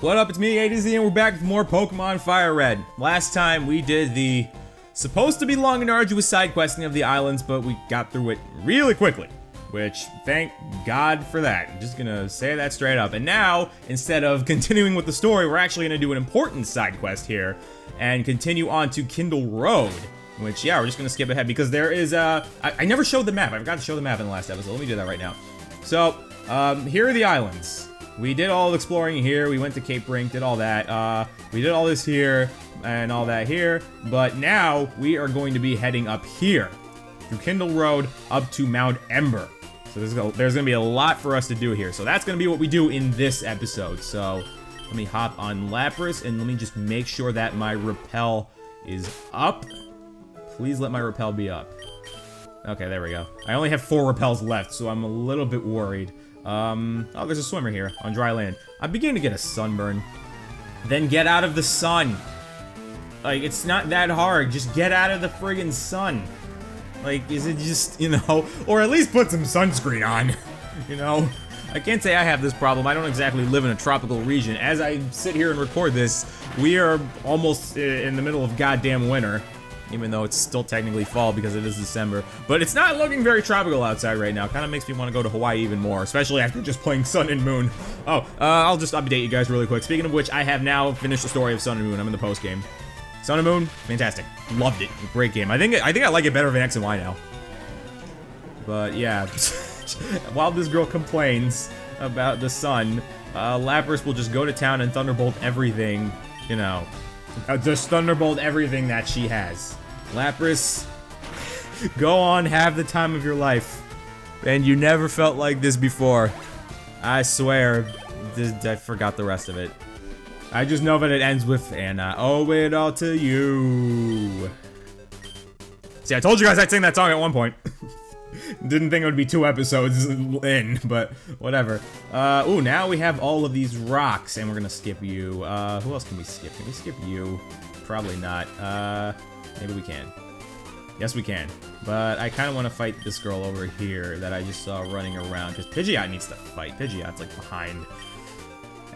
What up, it's me, A to Z, and we're back with more Pokemon Fire Red. Last time we did the supposed to be long and arduous side questing of the islands, but we got through it really quickly. Which, thank God for that. I'm just gonna say that straight up. And now, instead of continuing with the story, we're actually gonna do an important side quest here and continue on to Kindle Road. Which, yeah, we're just gonna skip ahead because there is I never showed the map. I forgot to show the map in the last episode. Let me do that right now. So, here are the islands. We did all the exploring here. We went to Cape Brink, did all that. We did all this here and all that here. But now we are going to be heading up here through Kindle Road up to Mount Ember. So there's going to be a lot for us to do here. So that's going to be what we do in this episode. So let me hop on Lapras and let me just make sure that my repel is up. Please let my repel be up. Okay, there we go. I only have 4 repels left, so I'm a little bit worried. Oh, there's a swimmer here on dry land. I'm beginning to get a sunburn. Then get out of the sun. Like, it's not that hard. Just get out of the friggin' sun. Like, is it just, you know, or at least put some sunscreen on, you know? I can't say I have this problem. I don't exactly live in a tropical region. As I sit here and record this, we are almost in the middle of goddamn winter. Even though it's still technically fall because it is December. But it's not looking very tropical outside right now. Kind of makes me want to go to Hawaii even more, especially after just playing Sun and Moon. Oh, I'll just update you guys really quick. Speaking of which, I have now finished the story of Sun and Moon. I'm in the post game. Sun and Moon, fantastic. Loved it. Great game. I think I like it better than X and Y now. But yeah, while this girl complains about the sun, Lapras will just go to town and Thunderbolt everything, you know. Just Thunderbolt everything that she has. Lapras, go on, have the time of your life. And you never felt like this before. I swear, I forgot the rest of it. I just know that it ends with, and I owe it all to you. See, I told you guys I'd sing that song at one point. Didn't think it would be 2 episodes in, but whatever. Ooh, now we have all of these rocks, and we're gonna skip you. Who else can we skip? Can we skip you? Probably not. Maybe we can. Yes, we can. But I kind of want to fight this girl over here that I just saw running around, because Pidgeot needs to fight. Pidgeot's, like, behind.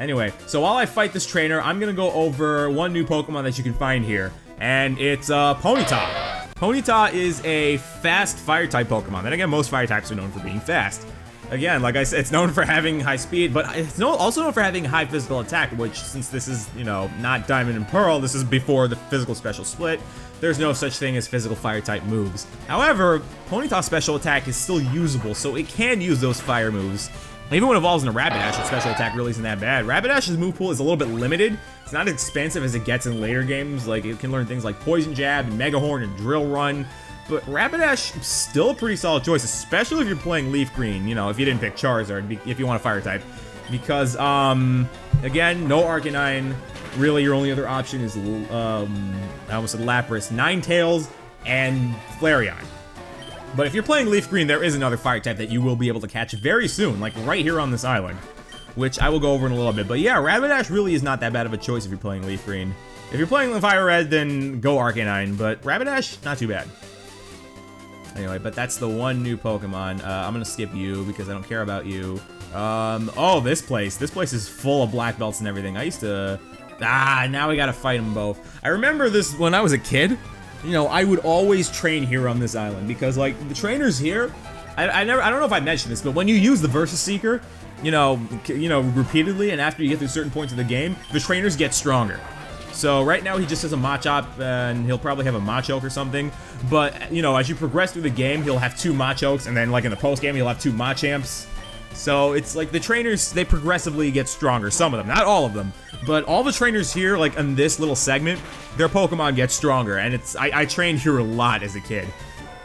Anyway, so while I fight this trainer, I'm gonna go over one new Pokemon that you can find here, and it's, Ponyta. Ponyta is a fast Fire-type Pokemon. Then again, most Fire-types are known for being fast. Again, like I said, it's known for having high speed, but it's also known for having high physical attack, which, since this is, you know, not Diamond and Pearl, this is before the physical special split, there's no such thing as physical Fire-type moves. However, Ponyta's special attack is still usable, so it can use those Fire moves. Even when it evolves into Rapidash, its special attack really isn't that bad. Rapidash's move pool is a little bit limited. It's not as expansive as it gets in later games. Like, it can learn things like Poison Jab and Mega Horn and Drill Run. But Rapidash is still a pretty solid choice, especially if you're playing Leaf Green. You know, if you didn't pick Charizard, if you want a Fire type. Because, again, no Arcanine. Really, your only other option is, I almost said Lapras, Ninetales, and Flareon. But if you're playing Leaf Green, there is another Fire type that you will be able to catch very soon, like right here on this island, which I will go over in a little bit. But yeah, Rapidash really is not that bad of a choice if you're playing Leaf Green. If you're playing Fire Red, then go Arcanine, but Rapidash, not too bad. Anyway, but that's the one new Pokemon. I'm gonna skip you because I don't care about you. Oh, this place is full of black belts and everything. I used to, now we gotta fight them both. I remember this when I was a kid. You know, I would always train here on this island because, like, the trainers here, I don't know if I mentioned this, but when you use the Versus Seeker, you know, repeatedly, and after you get through certain points of the game, the trainers get stronger. So right now he just has a Machop, and he'll probably have a Machoke or something. But, you know, as you progress through the game, he'll have 2 Machokes, and then, like, in the post game, he'll have 2 Machamps. So it's like the trainers, they progressively get stronger. Some of them, not all of them. But all the trainers here, like in this little segment, their Pokemon get stronger. And I trained here a lot as a kid.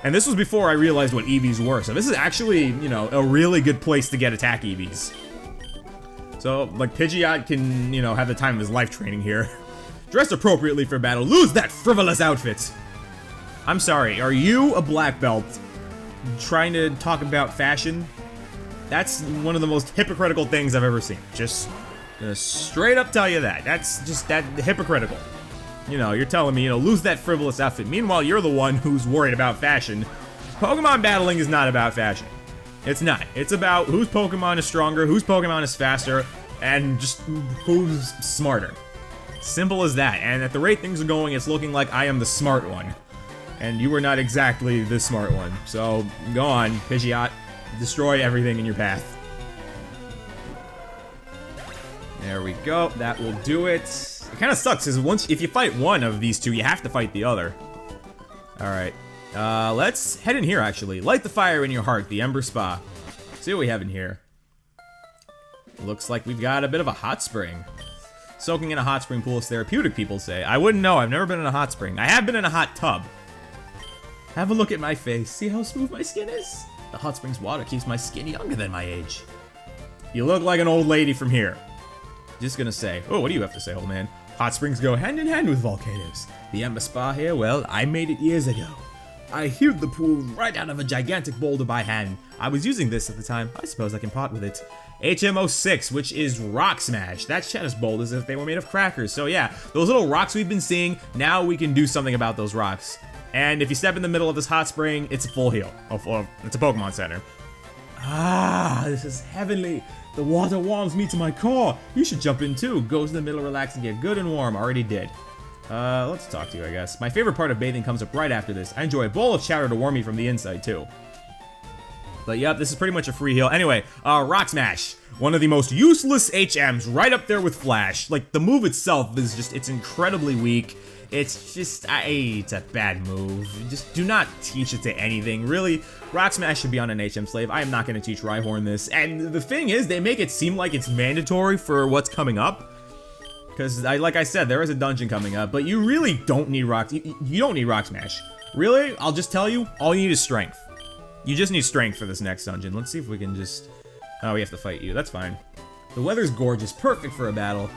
And this was before I realized what EVs were. So this is actually, you know, a really good place to get attack EVs. So, like, Pidgeot can, you know, have the time of his life training here. Dress appropriately for battle. Lose that frivolous outfit. I'm sorry, are you a black belt trying to talk about fashion? That's one of the most hypocritical things I've ever seen. Just gonna straight up tell you that. That's just that hypocritical. You know, you're telling me, you know, lose that frivolous outfit. Meanwhile, you're the one who's worried about fashion. Pokemon battling is not about fashion. It's not. It's about whose Pokemon is stronger, whose Pokemon is faster, And just who's smarter? Simple as that. And at the rate things are going, it's looking like I am the smart one. And you are not exactly the smart one. So, go on, Pidgeot. Destroy everything in your path. There we go. That will do it. It kind of sucks, because if you fight one of these two, you have to fight the other. Alright. Let's head in here, actually. Light the fire in your heart, the Ember Spa. See what we have in here. Looks like we've got a bit of a hot spring. Soaking in a hot spring pool is therapeutic, people say. I wouldn't know. I've never been in a hot spring. I have been in a hot tub. Have a look at my face. See how smooth my skin is? The hot spring's water keeps my skin younger than my age. You look like an old lady from here. Just gonna say. Oh, what do you have to say, old man? Hot springs go hand in hand with volcanoes. The Ember Spa here, well, I made it years ago. I hewed the pool right out of a gigantic boulder by hand. I was using this at the time. I suppose I can part with it. HMO6, which is Rock Smash. That shatters boulders as if they were made of crackers. So yeah, those little rocks we've been seeing, now we can do something about those rocks. And if you step in the middle of this hot spring, it's a full heal. Oh, it's a Pokemon Center. Ah, this is heavenly. The water warms me to my core. You should jump in too. Go to the middle, relax, and get good and warm. Already did. Let's talk to you, I guess. My favorite part of bathing comes up right after this. I enjoy a bowl of chowder to warm me from the inside, too. But yep, this is pretty much a free heal. Anyway, Rock Smash. One of the most useless HMs, right up there with Flash. Like, the move itself is just, it's incredibly weak. It's just, it's a bad move. Just do not teach it to anything. Really, Rock Smash should be on an HM slave. I am not going to teach Rhyhorn this. And the thing is, they make it seem like it's mandatory for what's coming up. Because, like I said, there is a dungeon coming up, but you really don't need you don't need Rock Smash. Really, I'll just tell you, all you need is strength. You just need strength for this next dungeon. Let's see if we can just... Oh, we have to fight you. That's fine. The weather's gorgeous. Perfect for a battle.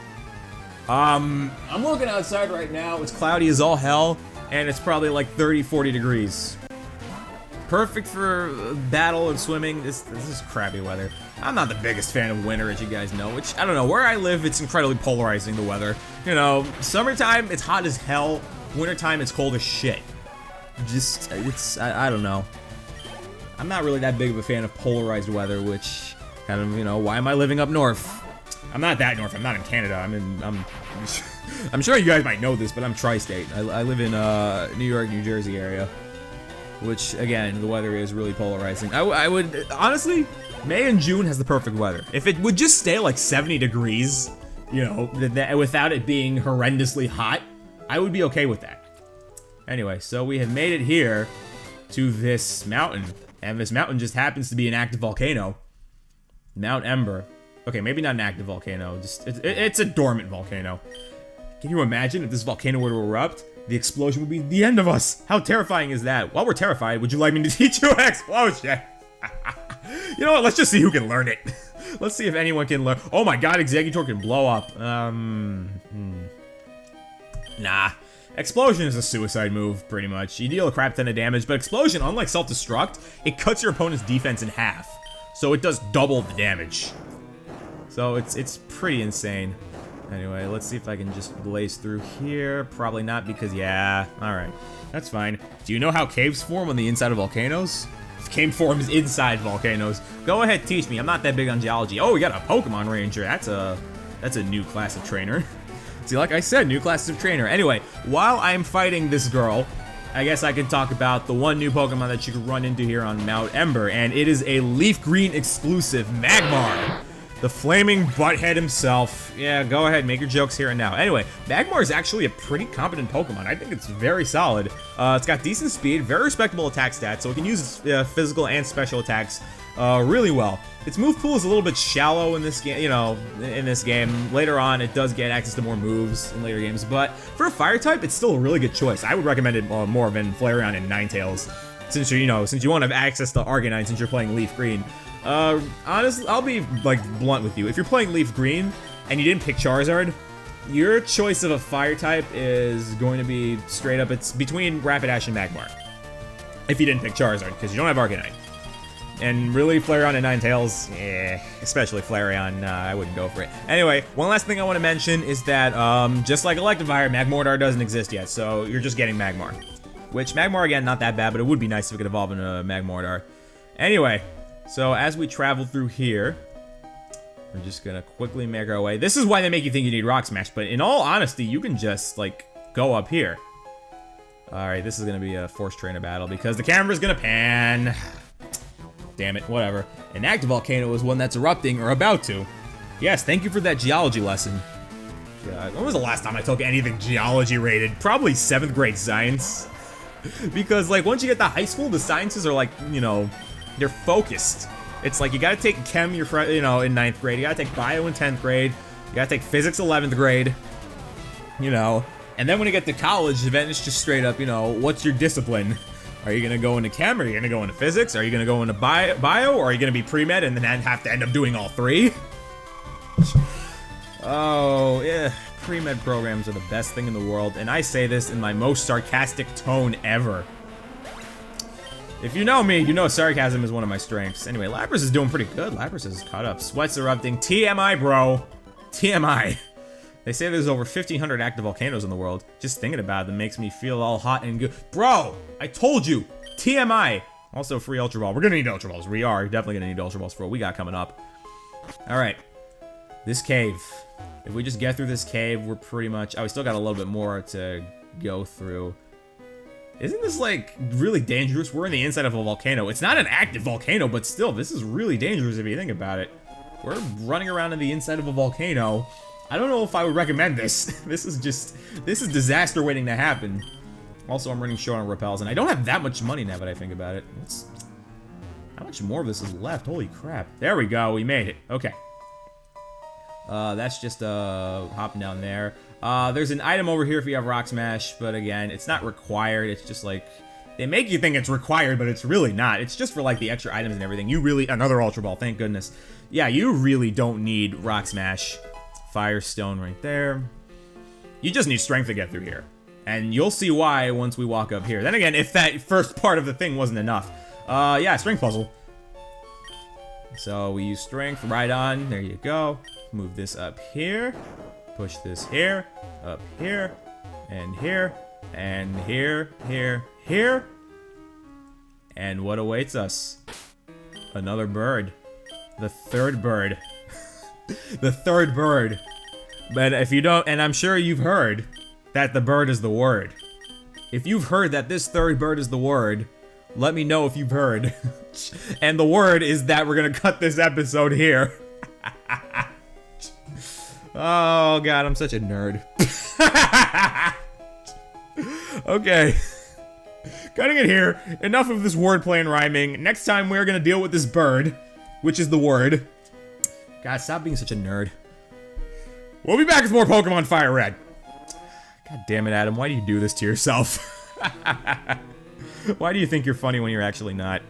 I'm looking outside right now. It's cloudy as all hell, and it's probably like 30, 40 degrees. Perfect for battle and swimming. This is crappy weather. I'm not the biggest fan of winter, as you guys know, which, I don't know, where I live, it's incredibly polarizing, the weather. You know, summertime, it's hot as hell. Wintertime, it's cold as shit. Just, I don't know. I'm not really that big of a fan of polarized weather, which kind of, you know, why am I living up north? I'm not that north. I'm not in Canada. I'm sure you guys might know this, but I'm tri-state. I live in New York, New Jersey area, which again, the weather is really polarizing. I would honestly, May and June has the perfect weather. If it would just stay like 70 degrees, you know, without it being horrendously hot, I would be okay with that. Anyway, so we have made it here to this mountain, and this mountain just happens to be an active volcano, Mount Ember. Okay, maybe not an active volcano, just it's a dormant volcano. Can you imagine if this volcano were to erupt? The explosion would be the end of us. How terrifying is that? While we're terrified, would you like me to teach you explosion? You know what, let's just see who can learn it. Let's see if anyone can learn. Oh my god, Exeggutor can blow up. Nah. Explosion is a suicide move, pretty much. You deal a crap ton of damage, but Explosion, unlike Self-Destruct, it cuts your opponent's defense in half. So it does double the damage. So it's pretty insane. Anyway, let's see if I can just blaze through here. Probably not because, yeah, alright. That's fine. Do you know how caves form on the inside of volcanoes? Cave forms inside volcanoes. Go ahead, teach me. I'm not that big on geology. Oh, we got a Pokemon Ranger. That's a new class of trainer. See, like I said, new classes of trainer. Anyway, while I'm fighting this girl, I guess I can talk about the one new Pokemon that you can run into here on Mount Ember, and it is a Leaf Green exclusive, Magmar. The flaming butthead himself. Yeah, go ahead, make your jokes here and now. Anyway, Magmar is actually a pretty competent Pokemon. I think it's very solid. It's got decent speed, very respectable attack stats, so it can use its physical and special attacks really well. Its move pool is a little bit shallow in this game, you know, in this game. Later on, it does get access to more moves in later games, but for a fire type, it's still a really good choice. I would recommend it more than Flareon and Ninetales, since you want to have access to Arcanine since you're playing Leaf Green. Honestly, I'll be, like, blunt with you. If you're playing Leaf Green and you didn't pick Charizard, your choice of a fire type is going to be straight up, it's between Rapidash and Magmar. If you didn't pick Charizard, because you don't have Arcanine. And really, Flareon and Ninetales, especially Flareon, I wouldn't go for it. Anyway, one last thing I want to mention is that, just like Electivire, Magmortar doesn't exist yet, so you're just getting Magmar. Which, Magmar, again, not that bad, but it would be nice if it could evolve into Magmortar. Anyway, so as we travel through here, We're just gonna quickly make our way. This is why they make you think you need Rock Smash, but in all honesty, you can just, like, go up here. Alright, this is gonna be a Force Trainer battle because the camera's gonna pan. Damn it, whatever. An active volcano is one that's erupting or about to. Yes, thank you for that geology lesson. God, when was the last time I took anything geology rated? Probably 7th grade science. Because, like, once you get to high school, the sciences are, like, you know, they're focused. It's like you gotta take chem in 9th grade, you gotta take bio in 10th grade, you gotta take physics 11th grade, you know. And then when you get to college, then it's just straight up, you know, what's your discipline? Are you gonna go into chem, or are you gonna go into physics, are you gonna go into bio, or are you gonna be pre-med and then have to end up doing all 3? Oh, yeah, pre-med programs are the best thing in the world, and I say this in my most sarcastic tone ever. If you know me, you know sarcasm is one of my strengths. Anyway, Lapras is doing pretty good. Lapras is caught up. Sweat's erupting. TMI, bro. TMI. They say there's over 1,500 active volcanoes in the world. Just thinking about them makes me feel all hot and good. Bro, I told you. TMI. Also, free Ultra Ball. We're gonna need Ultra Balls. We are definitely gonna need Ultra Balls for what we got coming up. Alright. This cave. If we just get through this cave, we're pretty much... Oh, we still got a little bit more to go through. Isn't this, like, really dangerous? We're in the inside of a volcano. It's not an active volcano, but still, this is really dangerous if you think about it. We're running around in the inside of a volcano. I don't know if I would recommend this. This is disaster waiting to happen. Also, I'm running short on repels, and I don't have that much money now that I think about it. How much more of this is left? Holy crap. There we go, we made it. Okay. That's just, hopping down there. There's an item over here if you have Rock Smash, but again, it's not required. It's just like, they make you think it's required, but it's really not. It's just for like the extra items and everything. You really, another Ultra Ball, thank goodness. Yeah, you really don't need Rock Smash. Firestone right there. You just need strength to get through here. And you'll see why once we walk up here. Then again, if that first part of the thing wasn't enough. Yeah, strength puzzle. So we use strength right on. There you go. Move this up here. Push this here. Up here. And here. And here. Here. Here. And what awaits us? Another bird. The third bird. The third bird. But if you don't, and I'm sure you've heard that the bird is the word. If you've heard that this third bird is the word, let me know if you've heard. And the word is that we're gonna cut this episode here. Oh god, I'm such a nerd. Okay. Cutting it here. Enough of this wordplay and rhyming. Next time we're gonna deal with this bird, which is the word. God, stop being such a nerd. We'll be back with more Pokemon Fire Red. God damn it, Adam. Why do you do this to yourself? Why do you think you're funny when you're actually not?